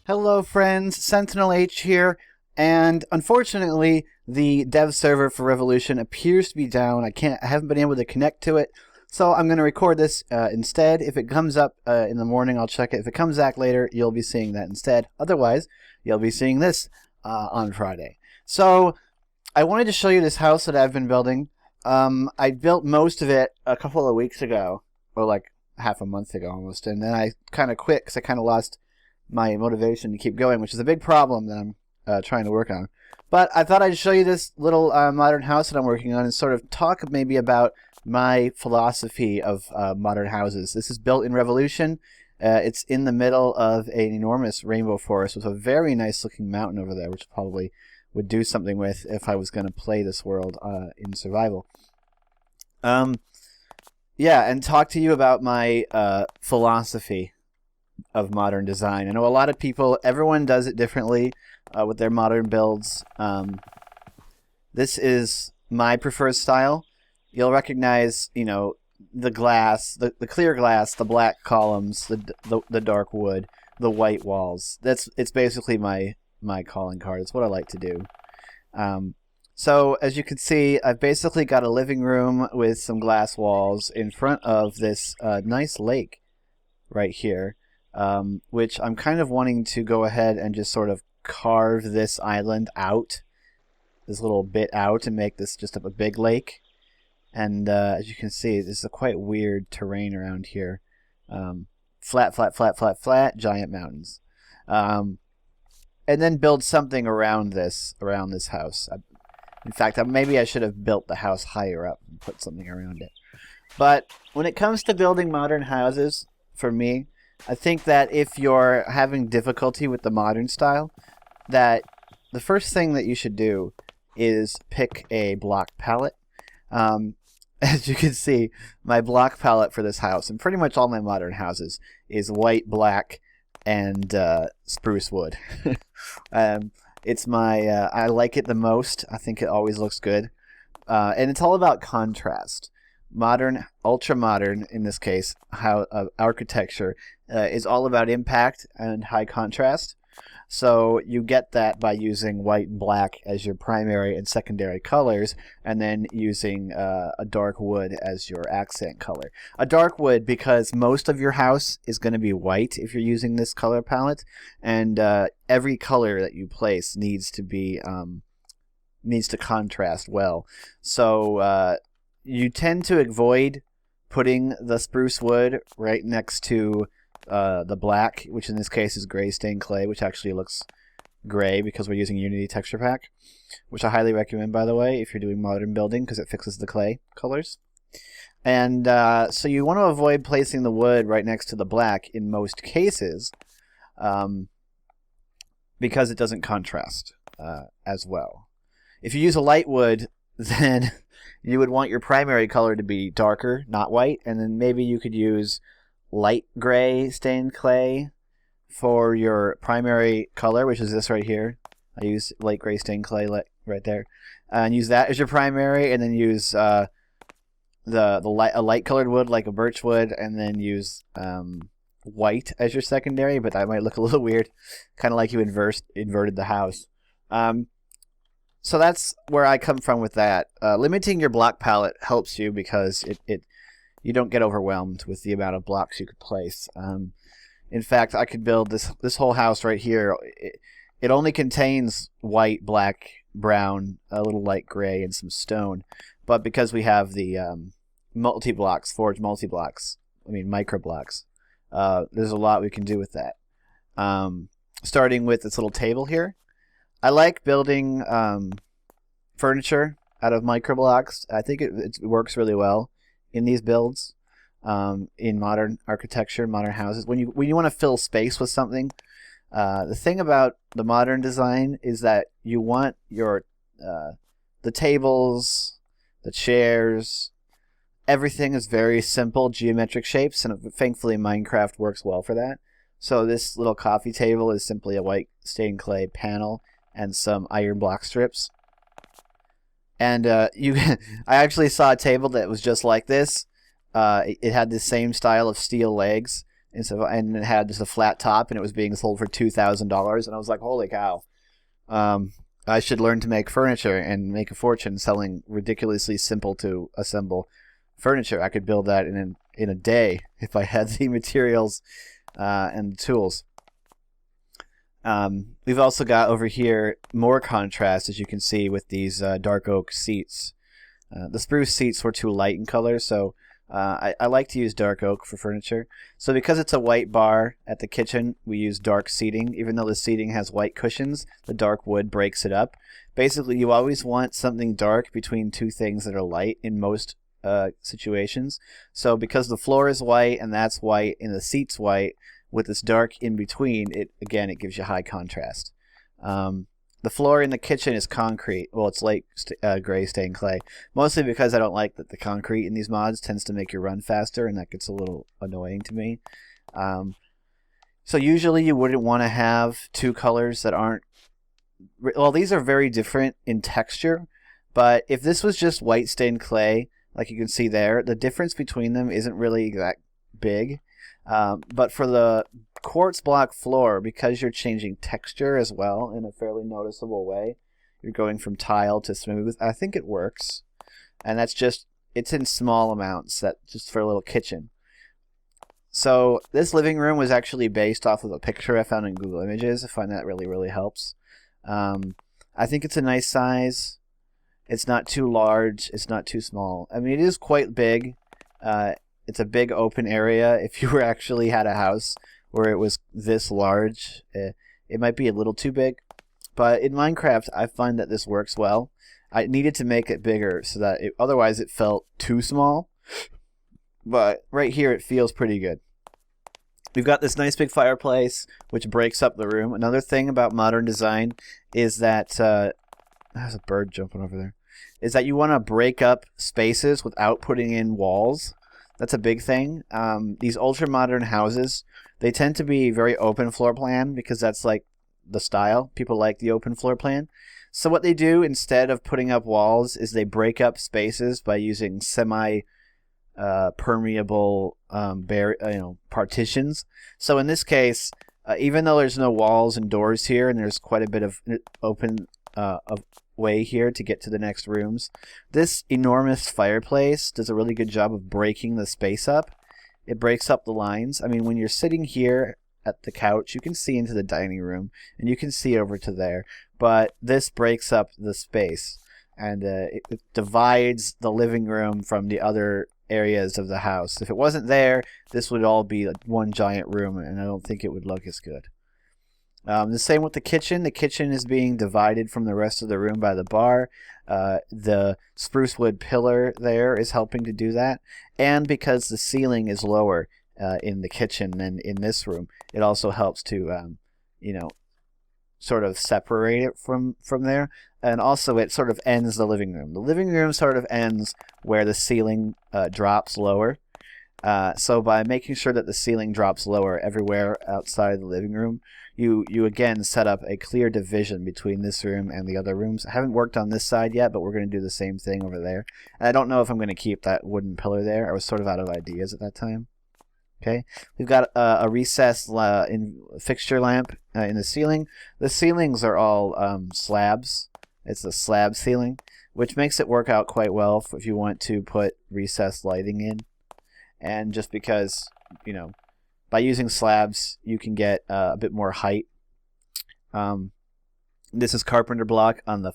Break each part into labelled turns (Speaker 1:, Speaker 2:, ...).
Speaker 1: Hello friends, SentinalH here, and unfortunately the dev server for Revolution appears to be down. I haven't been able to connect to it, so I'm going to record this instead. If it comes up in the morning, I'll check it. If it comes back later, you'll be seeing that instead. Otherwise, you'll be seeing this on Friday. So I wanted to show you this house that I've been building. I built most of it a couple of weeks ago, or like half a month ago almost, and then I kind of quit because I kind of lost my motivation to keep going, which is a big problem that I'm trying to work on. But I thought I'd show you this little modern house that I'm working on and sort of talk maybe about my philosophy of modern houses. This is built in Revolution. It's in the middle of an enormous rainbow forest with a very nice looking mountain over there, which probably would do something with if I was going to play this world in survival. Yeah, and talk to you about my philosophy of modern design. I know a lot of people, everyone does it differently with their modern builds. This is my preferred style. You'll recognize, you know, the glass, the clear glass, the black columns, the dark wood, the white walls. It's basically my calling card. It's what I like to do. So as you can see, I've basically got a living room with some glass walls in front of this nice lake right here, which I'm kind of wanting to go ahead and just sort of carve this island out, this little bit out, and make this just a big lake. And as you can see, this is a quite weird terrain around here. Flat, flat, flat, flat, flat, giant mountains. And then build something around this house. In fact, maybe I should have built the house higher up and put something around it. But when it comes to building modern houses, for me, I think that if you're having difficulty with the modern style, that the first thing that you should do is pick a block palette. As you can see, my block palette for this house, and pretty much all my modern houses, is white, black, and spruce wood. It's my I like it the most. I think it always looks good, and it's all about contrast. Modern, ultra modern in this case, architecture is all about impact and high contrast. So you get that by using white and black as your primary and secondary colors, and then using a dark wood as your accent color. A dark wood because most of your house is going to be white if you're using this color palette, and every color that you place needs to contrast well. So you tend to avoid putting the spruce wood right next to the black, which in this case is gray stained clay, which actually looks gray because we're using Unity texture pack, which I highly recommend, by the way, if you're doing modern building, because it fixes the clay colors. And so you want to avoid placing the wood right next to the black in most cases, because it doesn't contrast as well. If you use a light wood, then you would want your primary color to be darker, not white, and then maybe you could use light gray stained clay for your primary color, which is this right here. I use light gray stained clay right there, and use that as your primary, and then use a light colored wood like a birch wood, and then use white as your secondary. But that might look a little weird, kind of like you inverted the house. So that's where I come from with that. Limiting your block palette helps you because you don't get overwhelmed with the amount of blocks you could place. In fact, I could build this whole house right here. It only contains white, black, brown, a little light gray, and some stone. But because we have the multi-blocks, forged multi-blocks, micro blocks, there's a lot we can do with that. Starting with this little table here. I like building furniture out of micro blocks. I think it works really well in these builds, in modern architecture, modern houses. When you want to fill space with something, the thing about the modern design is that you want your the tables, the chairs, everything is very simple geometric shapes, and thankfully Minecraft works well for that. So this little coffee table is simply a white stained clay panel and some iron block strips. And I actually saw a table that was just like this. It had the same style of steel legs, and it had just a flat top, and it was being sold for $2,000. And I was like, holy cow. I should learn to make furniture and make a fortune selling ridiculously simple to assemble furniture. I could build that in a day if I had the materials and the tools. We've also got over here more contrast, as you can see, with these dark oak seats. The spruce seats were too light in color, so I like to use dark oak for furniture. So because it's a white bar at the kitchen, we use dark seating. Even though the seating has white cushions, the dark wood breaks it up. Basically, you always want something dark between two things that are light in most situations. So because the floor is white and that's white and the seat's white, with this dark in between, it gives you high contrast. The floor in the kitchen is concrete. Well, it's light gray stained clay. Mostly because I don't like that the concrete in these mods tends to make you run faster, and that gets a little annoying to me. So usually you wouldn't want to have two colors that aren't... Well, these are very different in texture, but if this was just white stained clay, like you can see there, the difference between them isn't really that big. But for the quartz block floor, because you're changing texture as well in a fairly noticeable way, you're going from tile to smooth, I think it works. And that's just, it's in small amounts, that just for a little kitchen. So this living room was actually based off of a picture I found in Google Images. I find that really, really helps. I think it's a nice size. It's not too large. It's not too small. I mean, it is quite big. It's a big open area. If you actually had a house where it was this large, it might be a little too big. But in Minecraft, I find that this works well. I needed to make it bigger so that otherwise it felt too small. But right here, it feels pretty good. We've got this nice big fireplace, which breaks up the room. Another thing about modern design is that... there's a bird jumping over there. Is that you want to break up spaces without putting in walls. That's a big thing. These ultra-modern houses, they tend to be very open floor plan because that's like the style. People like the open floor plan. So what they do instead of putting up walls is they break up spaces by using semi-permeable partitions. So in this case, even though there's no walls and doors here and there's quite a bit of open way here to get to the next rooms, this enormous fireplace does a really good job of breaking the space up. It breaks up the lines. I mean, when you're sitting here at the couch, you can see into the dining room and you can see over to there, but this breaks up the space and it divides the living room from the other areas of the house. If it wasn't there, this would all be one giant room, and I don't think it would look as good. The same with the kitchen. The kitchen is being divided from the rest of the room by the bar. The spruce wood pillar there is helping to do that. And because the ceiling is lower in the kitchen than in this room, it also helps to, sort of separate it from there. And also it sort of ends the living room. The living room sort of ends where the ceiling drops lower. So by making sure that the ceiling drops lower everywhere outside the living room, you again set up a clear division between this room and the other rooms. I haven't worked on this side yet, but we're going to do the same thing over there. And I don't know if I'm going to keep that wooden pillar there. I was sort of out of ideas at that time. Okay, we've got a recessed fixture lamp in the ceiling. The ceilings are all slabs. It's a slab ceiling, which makes it work out quite well if you want to put recessed lighting in. And just because, by using slabs, you can get a bit more height. This is carpenter block on the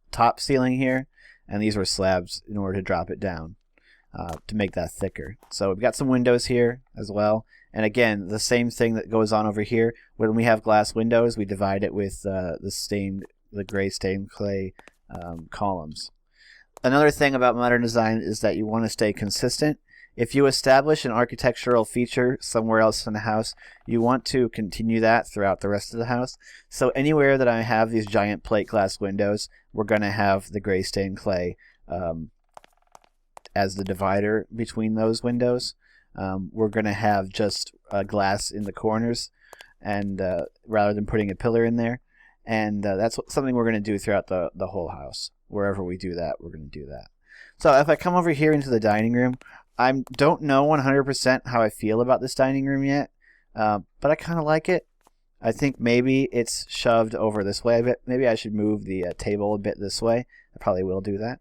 Speaker 1: top ceiling here, and these were slabs in order to drop it down to make that thicker. So we've got some windows here as well. And again, the same thing that goes on over here. When we have glass windows, we divide it with the gray stained clay columns. Another thing about modern design is that you want to stay consistent. If you establish an architectural feature somewhere else in the house, you want to continue that throughout the rest of the house. So anywhere that I have these giant plate glass windows, we're going to have the gray stained clay as the divider between those windows. We're going to have just glass in the corners, and rather than putting a pillar in there. And that's something we're going to do throughout the whole house. Wherever we do that, we're going to do that. So if I come over here into the dining room, I don't know 100% how I feel about this dining room yet. but I kind of like it. I think maybe it's shoved over this way a bit. Maybe I should move the table a bit this way. I probably will do that.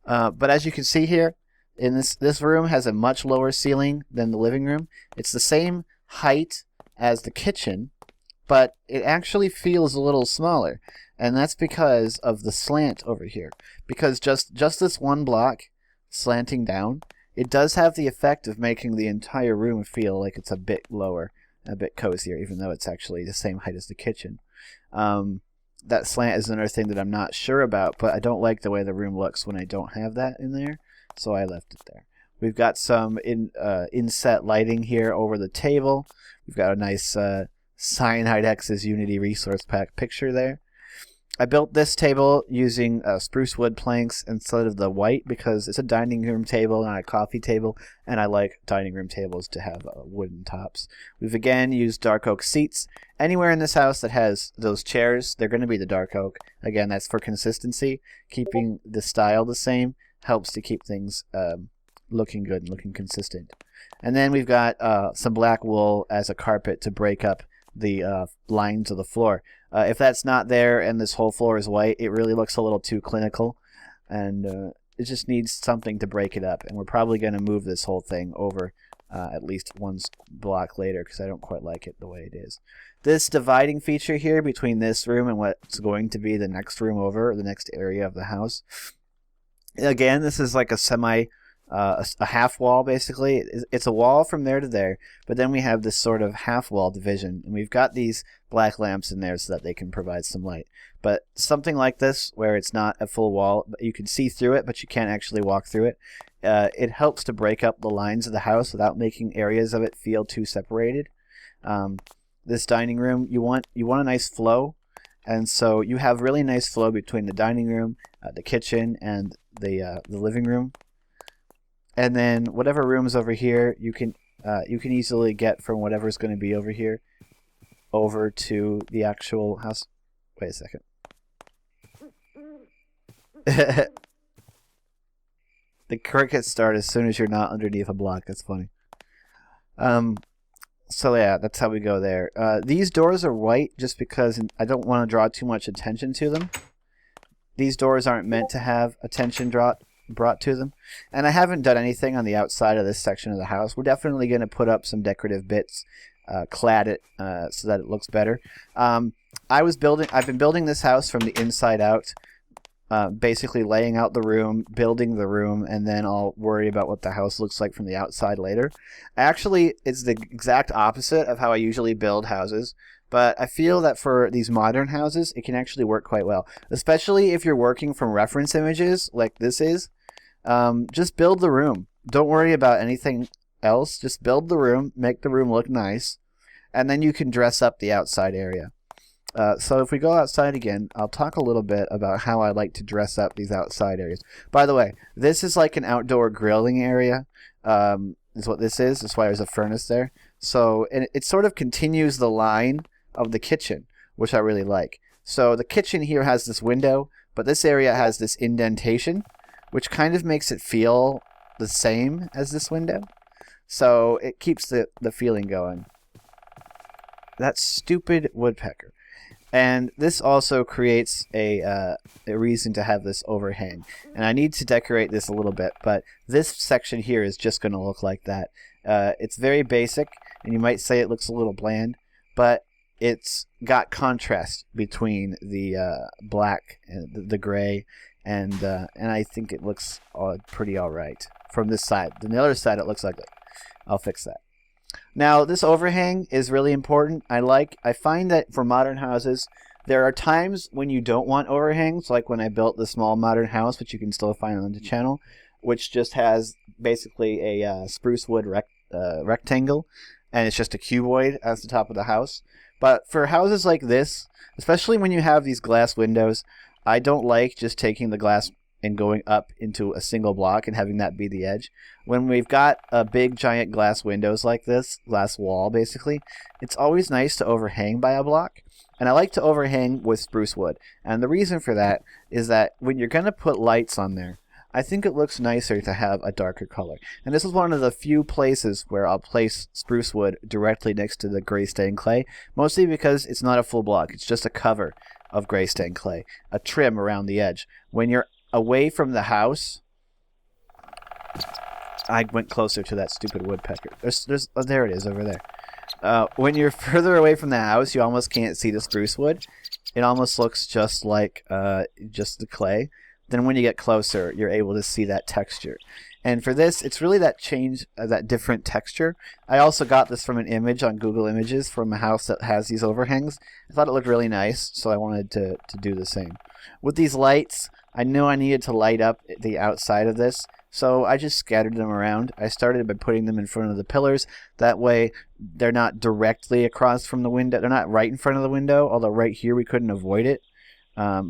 Speaker 1: But as you can see here, in this room has a much lower ceiling than the living room. It's the same height as the kitchen, but it actually feels a little smaller. And that's because of the slant over here. Because just this one block slanting down, it does have the effect of making the entire room feel like it's a bit lower, a bit cozier, even though it's actually the same height as the kitchen. That slant is another thing that I'm not sure about, but I don't like the way the room looks when I don't have that in there, so I left it there. We've got some inset lighting here over the table. We've got a nice Cyanide X's Unity Resource Pack picture there. I built this table using spruce wood planks instead of the white because it's a dining room table, not a coffee table, and I like dining room tables to have wooden tops. We've again used dark oak seats. Anywhere in this house that has those chairs, they're going to be the dark oak. Again, that's for consistency. Keeping the style the same helps to keep things looking good and looking consistent. And then we've got some black wool as a carpet to break up the lines of the floor. If that's not there and this whole floor is white, it really looks a little too clinical, and it just needs something to break it up. And we're probably going to move this whole thing over at least one block later because I don't quite like it the way it is. This dividing feature here between this room and what's going to be the next room over, or the next area of the house. Again, this is like a a half wall basically. It's a wall from there to there, but then we have this sort of half wall division, and we've got these black lamps in there so that they can provide some light. But something like this, where it's not a full wall, but you can see through it, but you can't actually walk through it, it helps to break up the lines of the house without making areas of it feel too separated. This dining room, you want a nice flow, and so you have really nice flow between the dining room, the kitchen, and the living room. And then whatever room's over here, you can easily get from whatever's going to be over here over to the actual house. Wait a second. The crickets start as soon as you're not underneath a block. That's funny. So yeah, that's how we go there. These doors are white just because I don't want to draw too much attention to them. These doors aren't meant to have attention brought to them. And I haven't done anything on the outside of this section of the house. We're definitely going to put up some decorative bits, clad it so that it looks better. I've been building this house from the inside out, basically laying out the room, building the room, and then I'll worry about what the house looks like from the outside later. Actually, it's the exact opposite of how I usually build houses. But I feel that for these modern houses, it can actually work quite well. Especially if you're working from reference images like this is. Just build the room. Don't worry about anything else. Just build the room, make the room look nice, and then you can dress up the outside area. So if we go outside again, I'll talk a little bit about how I like to dress up these outside areas. By the way, this is like an outdoor grilling area. Is what this is. That's why there's a furnace there. So it sort of continues the line of the kitchen, which I really like. So the kitchen here has this window, but this area has this indentation, which kind of makes it feel the same as this window. So it keeps the feeling going. That stupid woodpecker. And this also creates a reason to have this overhang. And I need to decorate this a little bit, but this section here is just going to look like that. It's very basic, and you might say it looks a little bland, but it's got contrast between the black and the gray, and I think it looks pretty all right from this side. On the other side, it looks ugly. I'll fix that. Now, this overhang is really important. I find that for modern houses, there are times when you don't want overhangs, like when I built the small modern house, which you can still find on the channel, which just has basically a spruce wood rectangle, and it's just a cuboid as the top of the house. But for houses like this, especially when you have these glass windows, I don't like just taking the glass and going up into a single block and having that be the edge. When we've got a big giant glass windows like this, glass wall basically, it's always nice to overhang by a block. And I like to overhang with spruce wood. And the reason for that is that when you're going to put lights on there, I think it looks nicer to have a darker color. And this is one of the few places where I'll place spruce wood directly next to the gray stained clay, mostly because it's not a full block. It's just a cover of gray stained clay, a trim around the edge. When you're away from the house, I went closer to that stupid woodpecker. Oh, there it is over there. When you're further away from the house, you almost can't see the spruce wood. It almost looks just like just the clay. Then when you get closer, you're able to see that texture. And for this, it's really that change, that different texture. I also got this from an image on Google Images from a house that has these overhangs. I thought it looked really nice, so I wanted to do the same. With these lights, I knew I needed to light up the outside of this, so I just scattered them around. I started by putting them in front of the pillars. That way, they're not directly across from the window. They're not right in front of the window, although right here we couldn't avoid it,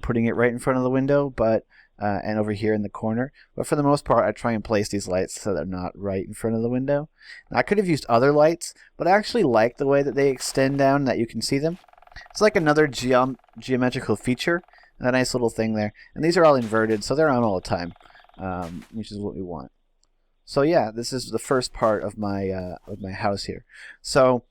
Speaker 1: putting it right in front of the window, but and over here in the corner. But for the most part, I try and place these lights so they're not right in front of the window. Now, I could have used other lights, but I actually like the way that they extend down, that you can see them. It's like another geometrical feature, and a nice little thing there. And these are all inverted, so they're on all the time, which is what we want. So yeah, this is the first part of my house here. So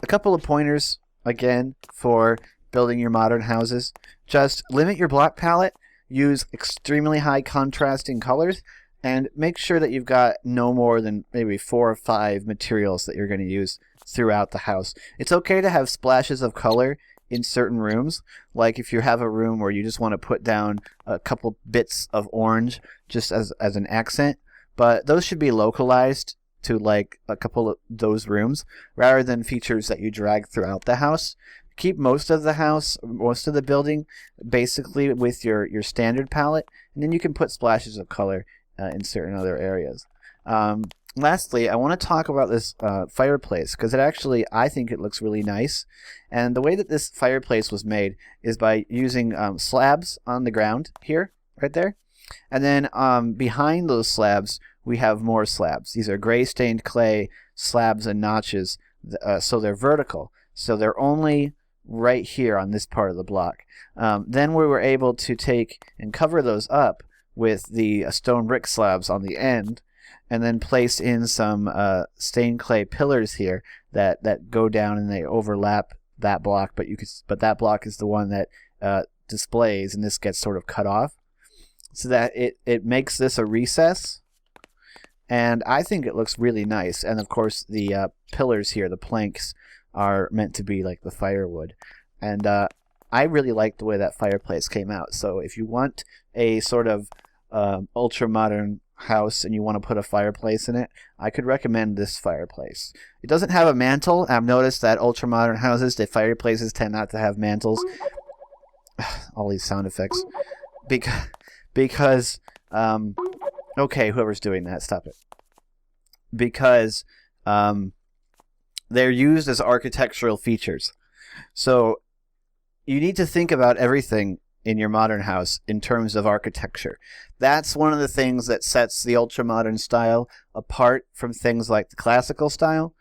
Speaker 1: a couple of pointers, again, for building your modern houses. Just limit your block palette. Use extremely high contrasting colors, and make sure that you've got no more than maybe 4 or 5 materials that you're going to use throughout the house. It's okay to have splashes of color in certain rooms, like if you have a room where you just want to put down a couple bits of orange just as an accent, but those should be localized to like a couple of those rooms rather than features that you drag throughout the house. Keep most of the house, most of the building, basically with your standard palette, and then you can put splashes of color in certain other areas. Lastly, I want to talk about this fireplace, because I think it looks really nice. And the way that this fireplace was made is by using slabs on the ground here, right there. And then behind those slabs, we have more slabs. These are gray stained clay slabs and notches, so they're vertical. So they're only right here on this part of the block. Then we were able to take and cover those up with the stone brick slabs on the end, and then place in some stained clay pillars here that go down and they overlap that block, but that block is the one that displays, and this gets sort of cut off, so that it makes this a recess. And I think it looks really nice. And of course the pillars here, the planks, are meant to be like the firewood. And I really like the way that fireplace came out. So if you want a sort of ultra modern house and you want to put a fireplace in it, I could recommend this fireplace. It doesn't have a mantle. I've noticed that ultra modern houses, the fireplaces tend not to have mantles. All these sound effects. Because okay, whoever's doing that, stop it. Because they're used as architectural features. So you need to think about everything in your modern house in terms of architecture. That's one of the things that sets the ultra-modern style apart from things like the classical style.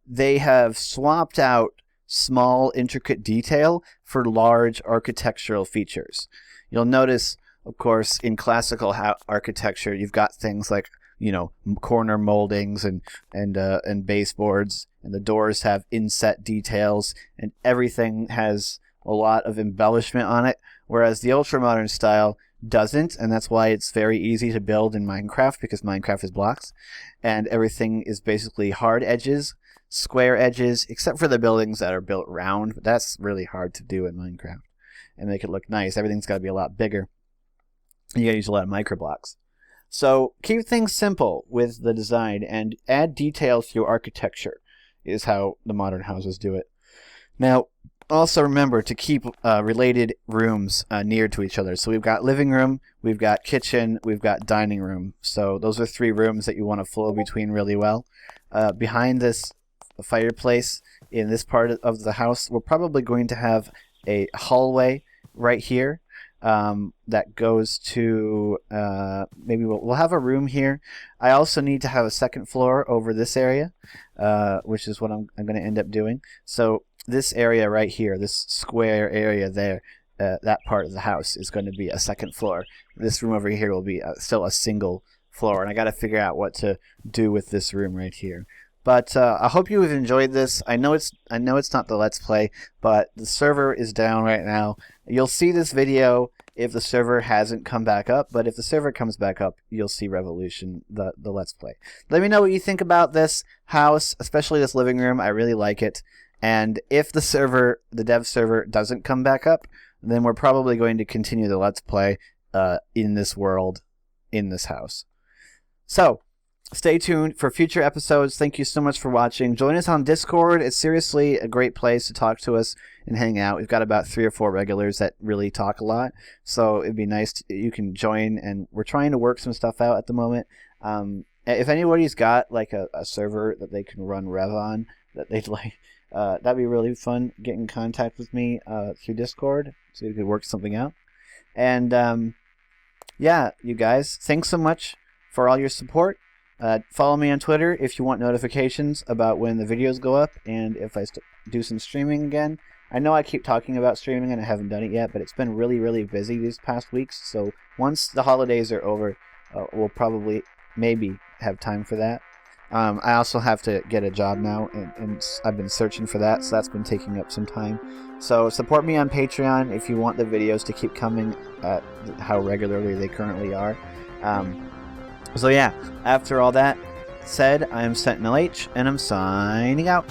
Speaker 1: They have swapped out small, intricate detail for large architectural features. You'll notice, of course, in classical architecture, you've got things like, you know, corner moldings and baseboards, and the doors have inset details, and everything has a lot of embellishment on it, whereas the ultra-modern style doesn't, and that's why it's very easy to build in Minecraft, because Minecraft is blocks, and everything is basically hard edges, square edges, except for the buildings that are built round, but that's really hard to do in Minecraft and make it look nice. Everything's got to be a lot bigger. You got to use a lot of microblocks. So keep things simple with the design and add detail through architecture is how the modern houses do it. Now, also remember to keep related rooms near to each other. So we've got living room, we've got kitchen, we've got dining room. So those are 3 rooms that you want to flow between really well. Behind this fireplace in this part of the house, we're probably going to have a hallway right here. That goes to maybe we'll have a room here. I also need to have a second floor over this area, which is what I'm going to end up doing. So this area right here, this square area there, that part of the house is going to be a second floor. This room over here will be still a single floor, and I got to figure out what to do with this room right here. But I hope you have enjoyed this. I know it's not the Let's Play, but the server is down right now. You'll see this video if the server hasn't come back up, but if the server comes back up, you'll see Revolution, the Let's Play. Let me know what you think about this house, especially this living room. I really like it. And if the dev server doesn't come back up, then we're probably going to continue the Let's Play in this world, in this house. So, stay tuned for future episodes. Thank you so much for watching. Join us on Discord. It's seriously a great place to talk to us and hang out. We've got about 3 or 4 regulars that really talk a lot. So it'd be nice you can join, and we're trying to work some stuff out at the moment. If anybody's got like a server that they can run Rev on that they'd like, that'd be really fun. Get in contact with me through Discord so we could work something out. And yeah, you guys, thanks so much for all your support. Follow me on Twitter if you want notifications about when the videos go up and if I do some streaming again. I know I keep talking about streaming and I haven't done it yet, but it's been really, really busy these past weeks. So once the holidays are over, we'll probably maybe have time for that. I also have to get a job now, and I've been searching for that, so that's been taking up some time. So support me on Patreon if you want the videos to keep coming how regularly they currently are. So yeah, after all that said, I am SentinalH, and I'm signing out.